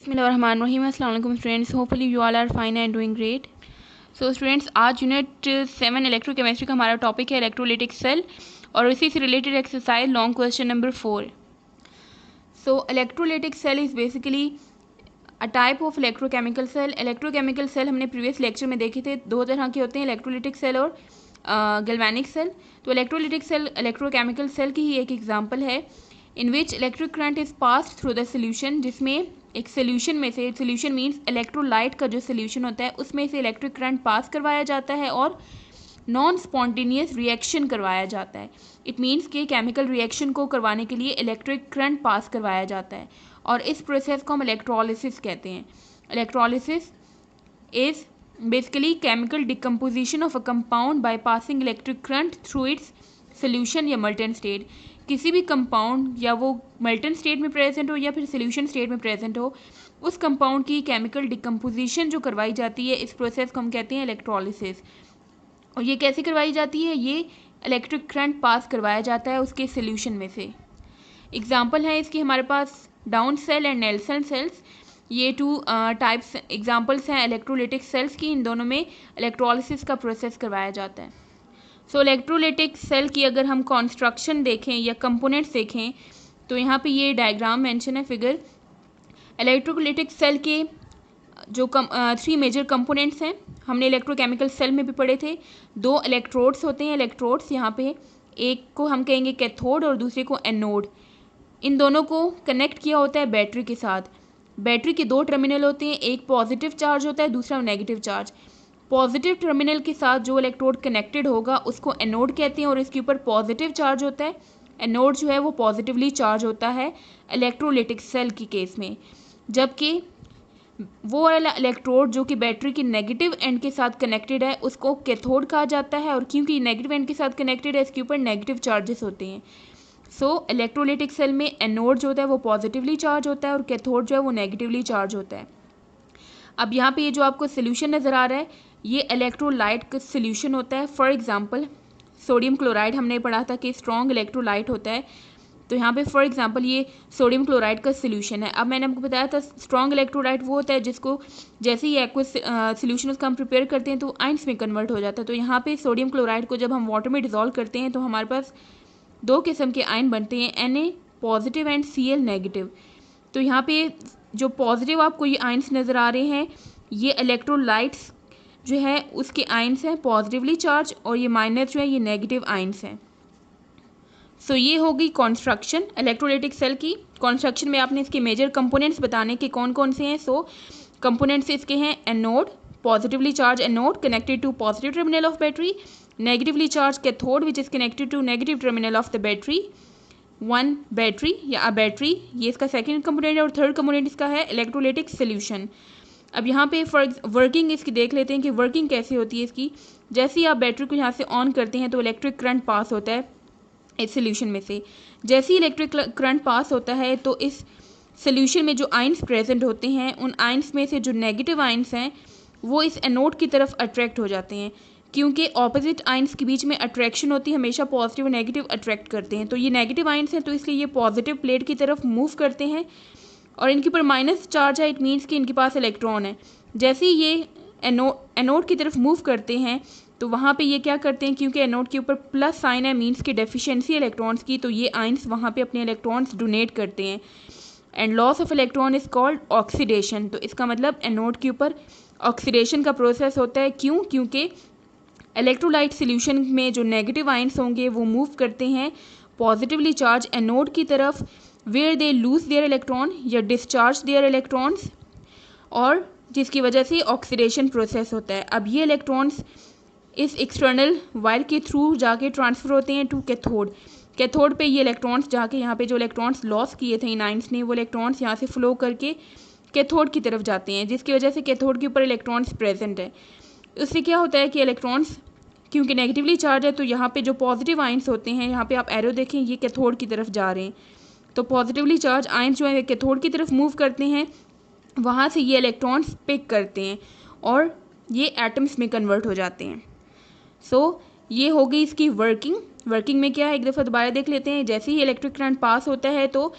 बिस्मिल्लाहिर्रहमानिर्रहीम। अस्सलाम वालेकुम students, hopefully you all are fine and doing great. So students, आज यूनिट 7 इलेक्ट्रोकेमिस्ट्री का हमारा टॉपिक है इलेक्ट्रोलिटिक सेल और इसी से related exercise long question number 4। So electrolytic cell is basically a type of electrochemical cell. Electrochemical cell हमने previous lecture में देखे थे, दो तरह के होते हैं, इलेक्ट्रोलिटिक सेल और गैल्वेनिक सेल। तो इलेक्ट्रोलिटिक सेल इलेक्ट्रोकेमिकल सेल की ही एक एग्जांपल है in which electric current is pass through the solution, जिसमें एक सोल्यूशन में से, सोल्यूशन मीन्स इलेक्ट्रोलाइट का जो सोल्यूशन होता है उसमें से इलेक्ट्रिक करंट पास करवाया जाता है और नॉन स्पॉन्टेनियस रिएक्शन करवाया जाता है। इट मीन्स कि केमिकल रिएक्शन को करवाने के लिए इलेक्ट्रिक करंट पास करवाया जाता है और इस प्रोसेस को हम इलेक्ट्रोलिसिस कहते हैं। Electrolysis is basically chemical decomposition of a compound by passing electric current through its solution या मल्टन स्टेट। किसी भी कंपाउंड या वो मल्टन स्टेट में प्रेजेंट हो या फिर सोल्यूशन स्टेट में प्रेजेंट हो, उस कंपाउंड की केमिकल डिकम्पोजिशन जो करवाई जाती है, इस प्रोसेस को हम कहते हैं इलेक्ट्रोलिसिस। और ये कैसे करवाई जाती है? ये इलेक्ट्रिक करंट पास करवाया जाता है उसके सोल्यूशन में से। एग्जाम्पल है इसकी हमारे पास Daniell cell and Nelson cells. ये टू टाइप्स एग्जाम्पल्स हैं इलेक्ट्रोलिटिक सेल्स की। इन दोनों में इलेक्ट्रोलिसिस का प्रोसेस करवाया जाता है। सो इलेक्ट्रोलिटिक सेल की अगर हम कॉन्स्ट्रक्शन देखें या कंपोनेंट्स देखें तो यहाँ पे ये डायग्राम मेंशन है, फिगर। इलेक्ट्रोलिटिक सेल के जो 3 मेजर कंपोनेंट्स हैं, हमने इलेक्ट्रोकेमिकल सेल में भी पढ़े थे। 2 इलेक्ट्रोड्स होते हैं, इलेक्ट्रोड्स यहाँ पे, एक को हम कहेंगे कैथोड और दूसरे को एनोड। इन दोनों को कनेक्ट किया होता है बैटरी के साथ। बैटरी के 2 टर्मिनल होते हैं, एक पॉजिटिव चार्ज होता है, दूसरा नेगेटिव चार्ज। पॉजिटिव टर्मिनल के साथ जो इलेक्ट्रोड कनेक्टेड होगा उसको एनोड कहते हैं और इसके ऊपर पॉजिटिव चार्ज होता है। एनोड जो है वो पॉजिटिवली चार्ज होता है इलेक्ट्रोलिटिक सेल की केस में, जबकि वो वाला इलेक्ट्रोड जो कि बैटरी की नेगेटिव एंड के साथ कनेक्टेड है उसको कैथोड कहा जाता है। और क्योंकि नेगेटिव एंड के साथ कनेक्टेड है, इसके ऊपर नेगेटिव चार्जेस होते हैं। सो इलेक्ट्रोलिटिक सेल में एनोड जो होता है वो पॉजिटिवली चार्ज होता है और कैथोड जो है वो नेगेटिवली चार्ज होता है। अब यहाँ पे ये जो आपको सोल्यूशन नज़र आ रहा है, ये इलेक्ट्रोलाइट का सोल्यूशन होता है। फॉर एग्जांपल सोडियम क्लोराइड हमने पढ़ा था कि स्ट्रॉन्ग इलेक्ट्रोलाइट होता है, तो यहाँ पे फॉर एग्जांपल ये सोडियम क्लोराइड का सोल्यूशन है। अब मैंने आपको बताया था स्ट्रॉन्ग इलेक्ट्रोलाइट वो होता है जिसको जैसे ही एक्वस सोल्यूशन उसका हम प्रिपेयर करते हैं तो आइंस में कन्वर्ट हो जाता है। तो यहाँ पे सोडियम क्लोराइड को जब हम वाटर में डिजोल्व करते हैं तो हमारे पास 2 किस्म के आयन बनते हैं, Na positive and Cl negative. तो यहाँ पे जो पॉजिटिव आपको ये आयंस नज़र आ रहे हैं, ये इलेक्ट्रोलाइट्स जो है उसके आयंस हैं पॉजिटिवली चार्ज, और ये माइनस जो है ये नेगेटिव आयंस हैं। सो ये होगी कॉन्स्ट्रक्शन इलेक्ट्रोलिटिक सेल की। कॉन्स्ट्रक्शन में आपने इसके मेजर कंपोनेंट्स बताने के कौन कौन से हैं। सो कंपोनेंट्स इसके हैं anode, positively charge anode connected to positive terminal of battery, negatively charge cathode which is connected to negative terminal of the battery, one battery या अ बैटरी, ये इसका सेकंड कंपोनेंट है। और थर्ड कंपोनेंट इसका है electrolytic solution. अब यहाँ पे फॉर वर्किंग इसकी देख लेते हैं कि वर्किंग कैसे होती है इसकी। जैसे ही आप बैटरी को यहाँ से ऑन करते हैं तो इलेक्ट्रिक करंट पास होता है इस सोल्यूशन में से। जैसे ही इलेक्ट्रिक करंट पास होता है तो इस सोल्यूशन में जो आयंस प्रेजेंट होते हैं, उन आयंस में से जो नेगेटिव आयंस हैं वो इस एनोड की तरफ अट्रैक्ट हो जाते हैं, क्योंकि ऑपोजिट आयंस के बीच में अट्रैक्शन होती है, हमेशा पॉजिटिव और नेगेटिव अट्रैक्ट करते हैं। तो ये नेगेटिव आयंस हैं तो इसलिए ये पॉजिटिव प्लेट की तरफ मूव करते हैं और इनके ऊपर माइनस चार्ज है, इट मीन्स कि इनके पास इलेक्ट्रॉन है। जैसे ही ये एनोड की तरफ मूव करते हैं तो वहाँ पे ये क्या करते हैं, क्योंकि एनोड के ऊपर प्लस साइन है मीन्स की डेफिशिएंसी इलेक्ट्रॉन्स की, तो ये आयंस वहाँ पे अपने इलेक्ट्रॉन्स डोनेट करते हैं and loss of electron is called oxidation. तो इसका मतलब एनोड के ऊपर ऑक्सीडेशन का प्रोसेस होता है। क्यों? क्योंकि इलेक्ट्रोलाइट सोल्यूशन में जो नेगेटिव आयंस होंगे वो मूव करते हैं पॉजिटिवली चार्ज एनोड की तरफ, where they lose their electron या डिस्चार्ज देयर इलेक्ट्रॉन्स, और जिसकी वजह से ऑक्सीडेशन प्रोसेस होता है। अब ये इलेक्ट्रॉन्स इस एक्सटर्नल वायर के थ्रू जाके ट्रांसफ़र होते हैं टू कैथोड। कैथोड पे ये इलेक्ट्रॉन्स जाके यहाँ पे जो इलेक्ट्रॉन्स लॉस किए थे इन आयंस ने, वो इलेक्ट्रॉन्स यहाँ से फ्लो करके कैथोड की तरफ जाते हैं, जिसकी वजह से कैथोड के ऊपर इलेक्ट्रॉन्स प्रेजेंट है। उससे क्या होता है कि इलेक्ट्रॉन्स क्योंकि नेगेटिवली चार्ज है तो यहाँ पे जो पॉजिटिव आयंस होते हैं, यहाँ पे आप एरो देखें, ये कैथोड की तरफ जा रहे हैं, तो पॉजिटिवली चार्ज आयंस जो है कैथोड की तरफ मूव करते हैं, वहाँ से ये इलेक्ट्रॉन्स पिक करते हैं और ये एटम्स में कन्वर्ट हो जाते हैं। सो ये हो गई इसकी वर्किंग। वर्किंग में क्या है, एक दफ़ा दोबारा देख लेते हैं। जैसे ही इलेक्ट्रिक करंट पास होता है तो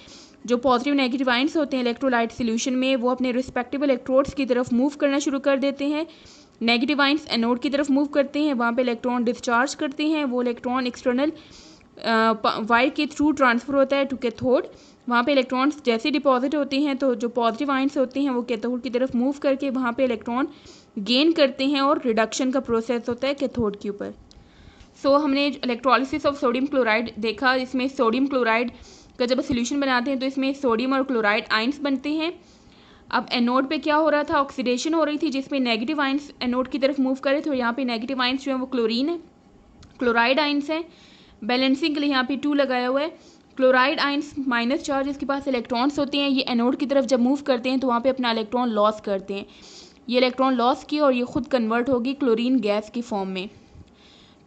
जो पॉजिटिव नेगेटिव आयंस होते हैं इलेक्ट्रोलाइट सोल्यूशन में, वो अपने रिस्पेक्टिव इलेक्ट्रोड्स की तरफ मूव करना शुरू कर देते हैं। नेगेटिव आयंस एनोड की तरफ मूव करते हैं, वहाँ पे इलेक्ट्रॉन डिस्चार्ज करते हैं। वो इलेक्ट्रॉन एक्सटर्नल वायर के थ्रू ट्रांसफ़र होता है टू कैथोड। वहाँ पे इलेक्ट्रॉन्स जैसे डिपॉजिट होते हैं तो जो पॉजिटिव आयंस होते हैं वो कैथोड की तरफ मूव करके वहाँ पे इलेक्ट्रॉन गेन करते हैं और रिडक्शन का प्रोसेस होता है कैथोड के ऊपर। सो हमने इलेक्ट्रोलिसिस ऑफ सोडियम क्लोराइड देखा। इसमें सोडियम क्लोराइड का जब सोल्यूशन बनाते हैं तो इसमें सोडियम और क्लोराइड आयंस बनते हैं। अब एनोड पे क्या हो रहा था, ऑक्सीडेशन हो रही थी जिसमें नेगेटिव आयंस एनोड की तरफ मूव करे। तो यहाँ पे नेगेटिव आयंस जो है वो क्लोरीन है, क्लोराइड आयंस है। बैलेंसिंग के लिए यहाँ पे 2 लगाया हुआ है। क्लोराइड आयंस माइनस चार्ज, इसके पास इलेक्ट्रॉन्स होते हैं, ये एनोड की तरफ जब मूव करते हैं तो वहाँ पे अपना इलेक्ट्रॉन लॉस करते हैं। ये इलेक्ट्रॉन लॉस की और ये खुद कन्वर्ट होगी क्लोरीन गैस की फॉर्म में।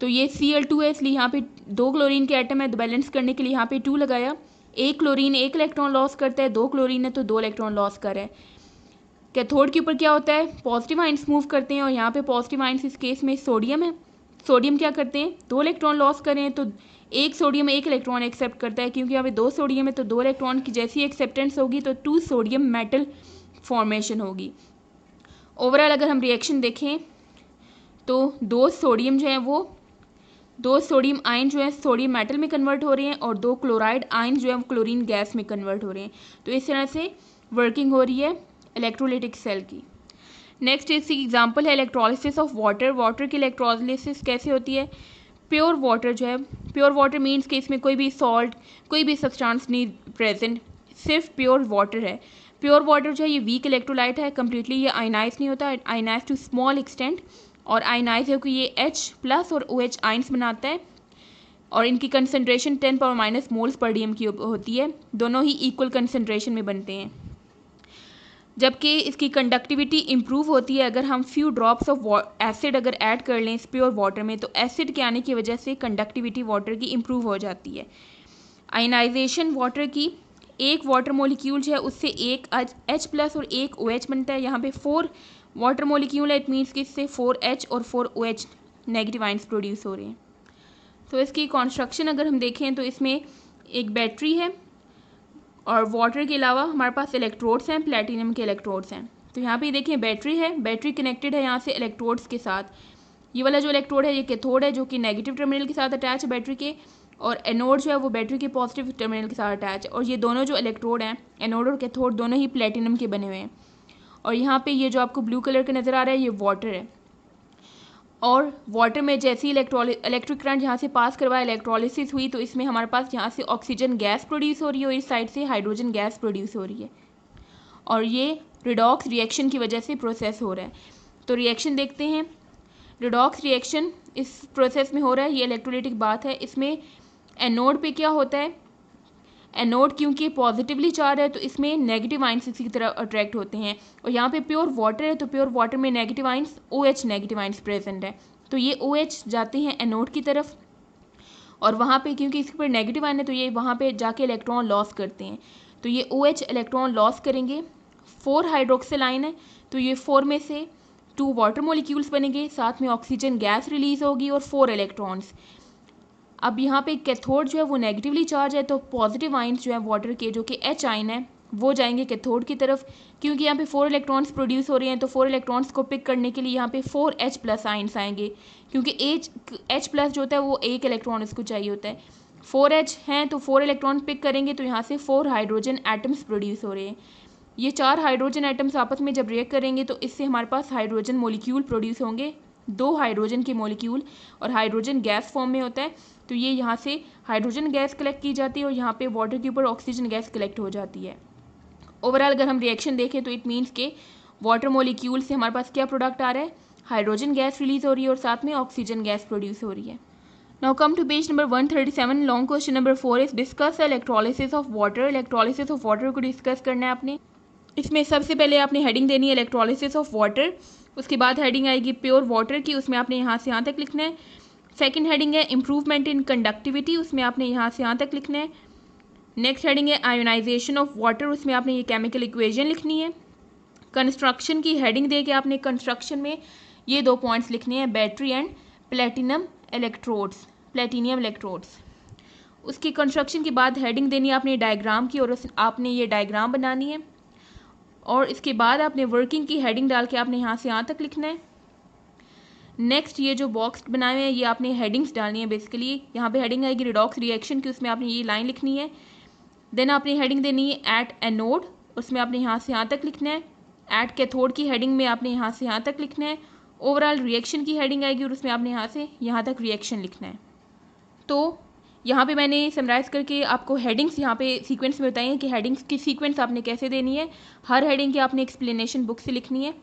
तो ये Cl2 है, इसलिए यहाँ पे 2 क्लोरीन के एटम है, बैलेंस करने के लिए यहाँ पे 2 लगाया। एक क्लोरीन 1 इलेक्ट्रॉन लॉस करता है, 2 क्लोरीन है तो 2 इलेक्ट्रॉन लॉस कर है। कैथोड के ऊपर क्या होता है, पॉजिटिव आयंस मूव करते हैं और यहाँ पे पॉजिटिव आयंस इस केस में सोडियम है। सोडियम क्या करते हैं, 2 इलेक्ट्रॉन लॉस करें तो एक सोडियम 1 इलेक्ट्रॉन एक्सेप्ट करता है। क्योंकि यहाँ पे 2 सोडियम है तो 2 इलेक्ट्रॉन की जैसी एक्सेप्टेंस होगी तो 2 सोडियम मेटल फॉर्मेशन होगी। ओवरऑल अगर हम रिएक्शन देखें तो 2 सोडियम जो है वो 2 सोडियम आयन जो है सोडियम मेटल में कन्वर्ट हो रहे हैं और 2 क्लोराइड आयन जो है वो क्लोरीन गैस में कन्वर्ट हो रहे हैं। तो इस तरह से वर्किंग हो रही है इलेक्ट्रोलिटिक सेल की। नेक्स्ट इसकी एग्जांपल है इलेक्ट्रोलिसिस ऑफ वाटर। वाटर की इलेक्ट्रोलिसिस कैसे होती है, प्योर वाटर जो है, प्योर वाटर मीन्स कि इसमें कोई भी सॉल्ट कोई भी सब्सटेंस नहीं प्रेजेंट, सिर्फ प्योर वाटर है। प्योर वाटर जो है ये वीक इलेक्ट्रोलाइट है, कम्प्लीटली ये आयनाइज नहीं होता, आयनाइज टू स्मॉल एक्सटेंट। और आयनाइज है कि ये H+ और OH आइंस बनाता है और इनकी कंसनट्रेशन 10⁻- मोल्स पर डीएम की होती है। दोनों ही इक्वल कंसनट्रेशन में बनते हैं। जबकि इसकी कंडक्टिविटी इम्प्रूव होती है अगर हम फ्यू ड्रॉप्स ऑफ एसिड अगर ऐड कर लें इस प्योर वाटर में, तो एसिड के आने की वजह से कंडक्टिविटी वाटर की इम्प्रूव हो जाती है। आयनाइजेशन वाटर की, एक वाटर मोलिक्यूल जो है उससे एक H+ और एक OH बनता है। यहाँ पे 4 वाटर मोलिक्यूल है, इट मीन्स कि इससे 4H और 4OH नेगेटिव आयंस प्रोड्यूस हो रहे हैं। तो इसकी कॉन्स्ट्रक्शन अगर हम देखें तो इसमें एक बैटरी है और वाटर के अलावा हमारे पास इलेक्ट्रोड्स हैं, प्लेटिनम के इलेक्ट्रोड्स हैं। तो यहाँ पे देखें बैटरी है, बैटरी कनेक्टेड है यहाँ से इलेक्ट्रोड्स के साथ। ये वाला जो इलेक्ट्रोड है ये कैथोड है जो कि नेगेटिव टर्मिनल के साथ अटैच है बैटरी के, और एनोड जो है वो बैटरी के पॉजिटिव टर्मिनल के साथ अटैच है। और ये दोनों जो इलेक्ट्रोड हैं एनोड और कैथोड दोनों ही प्लेटिनम के बने हुए हैं। और यहाँ पे ये जो आपको ब्लू कलर का नज़र आ रहा है ये वाटर है। और वाटर में जैसे ही इलेक्ट्रिक करंट यहाँ से पास करवाया, इलेक्ट्रोलिसिस हुई, तो इसमें हमारे पास यहाँ से ऑक्सीजन गैस प्रोड्यूस हो रही है और इस साइड से हाइड्रोजन गैस प्रोड्यूस हो रही है। और ये रिडॉक्स रिएक्शन की वजह से प्रोसेस हो रहा है। तो रिएक्शन देखते हैं। रिडॉक्स रिएक्शन इस प्रोसेस में हो रहा है, ये इलेक्ट्रोलिटिक बात है। इसमें एनोड पे क्या होता है, एनोड क्योंकि पॉजिटिवली चार्ज है तो इसमें नेगेटिव आइंस इसी की तरफ अट्रैक्ट होते हैं। और यहाँ पे प्योर वाटर है तो प्योर वाटर में negative ions OH negative ions present है। तो ये OH जाते हैं एनोड की तरफ और वहाँ पे क्योंकि इसके ऊपर नेगेटिव आयन है तो ये वहाँ पे जाके इलेक्ट्रॉन लॉस करते हैं। तो ये OH इलेक्ट्रॉन लॉस करेंगे। 4 हाइड्रोक्सिल आयन है तो ये 4 में से 2 वाटर मोलिक्यूल्स बनेंगे, साथ में ऑक्सीजन गैस रिलीज होगी और 4 इलेक्ट्रॉन्स। अब यहाँ पे कैथोड जो है वो नेगेटिवली चार्ज है तो पॉजिटिव आइंस जो है वाटर के जो कि H आयन है वो जाएंगे कैथोड की तरफ। क्योंकि यहाँ पे 4 इलेक्ट्रॉन्स प्रोड्यूस हो रहे हैं तो 4 इलेक्ट्रॉन्स को पिक करने के लिए यहाँ पे 4H+ आइंस आएंगे। क्योंकि H+ जो होता है वो एक इलेक्ट्रॉन इसको चाहिए होता है। 4H हैं तो 4 इलेक्ट्रॉन पिक करेंगे तो यहाँ से 4 हाइड्रोजन एटम्स प्रोड्यूस हो रहे हैं। ये 4 हाइड्रोजन एटम्स आपस में जब रिएक्ट करेंगे तो इससे हमारे पास हाइड्रोजन मोलिक्यूल प्रोड्यूस होंगे, 2 हाइड्रोजन के मोलिक्यूल, और हाइड्रोजन गैस फॉर्म में होता है। तो ये यहाँ से हाइड्रोजन गैस कलेक्ट की जाती है और यहाँ पे वाटर के ऊपर ऑक्सीजन गैस कलेक्ट हो जाती है। ओवरऑल अगर हम रिएक्शन देखें तो इट मीन्स के वाटर मोलिक्यूल से हमारे पास क्या प्रोडक्ट आ रहा है, हाइड्रोजन गैस रिलीज हो रही है और साथ में ऑक्सीजन गैस प्रोड्यूस हो रही है। Now come to page number 137। Long question number 4 is discuss electrolysis of water. Electrolysis of water को डिस्कस करना है आपने। इसमें सबसे पहले आपने हेडिंग देनी है इलेक्ट्रोलिसिस ऑफ वाटर, उसके बाद हेडिंग आएगी प्योर वाटर की, उसमें आपने यहाँ से यहाँ तक लिखना है। सेकंड हेडिंग है इम्प्रूवमेंट इन कंडक्टिविटी, उसमें आपने यहाँ से यहाँ तक लिखना है। नेक्स्ट हेडिंग है आयोनाइजेशन ऑफ वाटर, उसमें आपने ये केमिकल इक्वेशन लिखनी है। कंस्ट्रक्शन की हेडिंग दे के आपने कंस्ट्रक्शन में ये 2 पॉइंट्स लिखने हैं, बैटरी एंड प्लेटिनियम इलेक्ट्रोड्स। उसकी कंस्ट्रक्शन के बाद हेडिंग देनी है आपने डायग्राम की, और आपने ये डायग्राम बनानी है, और इसके बाद आपने वर्किंग की हेडिंग डाल के आपने यहाँ से यहाँ तक लिखना है। नेक्स्ट ये जो बॉक्स बनाए हुए हैं ये आपने हेडिंग्स डालनी है। बेसिकली यहाँ पे हेडिंग आएगी रिडॉक्स रिएक्शन की, उसमें आपने ये लाइन लिखनी है। देन आपने हेडिंग देनी है एट एनोड, उसमें आपने यहाँ से यहाँ तक लिखना है। एट कैथोड की हेडिंग में आपने यहाँ से यहाँ तक लिखना है। ओवरऑल रिएक्शन की हेडिंग आएगी और उसमें आपने यहाँ से यहाँ तक रिएक्शन लिखना है। तो यहाँ पे मैंने समराइज़ करके आपको हेडिंग्स यहाँ पे सीक्वेंस में बताई हैं कि हेडिंग्स की सीक्वेंस आपने कैसे देनी है। हर हेडिंग की आपने एक्सप्लेनेशन बुक से लिखनी है।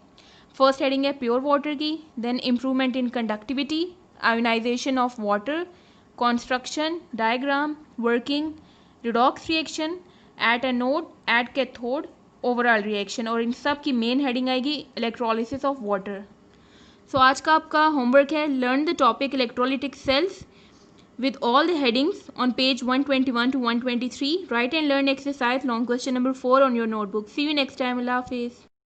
फर्स्ट हेडिंग है प्योर वाटर की, then improvement in conductivity, ionization of water, construction, diagram, working, redox reaction, at anode, at cathode, overall reaction, और इन सब की मेन हेडिंग आएगी इलेक्ट्रोलिसिस ऑफ वाटर। सो आज का आपका होमवर्क है learn the topic electrolytic cells with all the headings on page 121 to 123. Write and learn exercise long question number 4 on your notebook. See you next time. Allah Hafiz.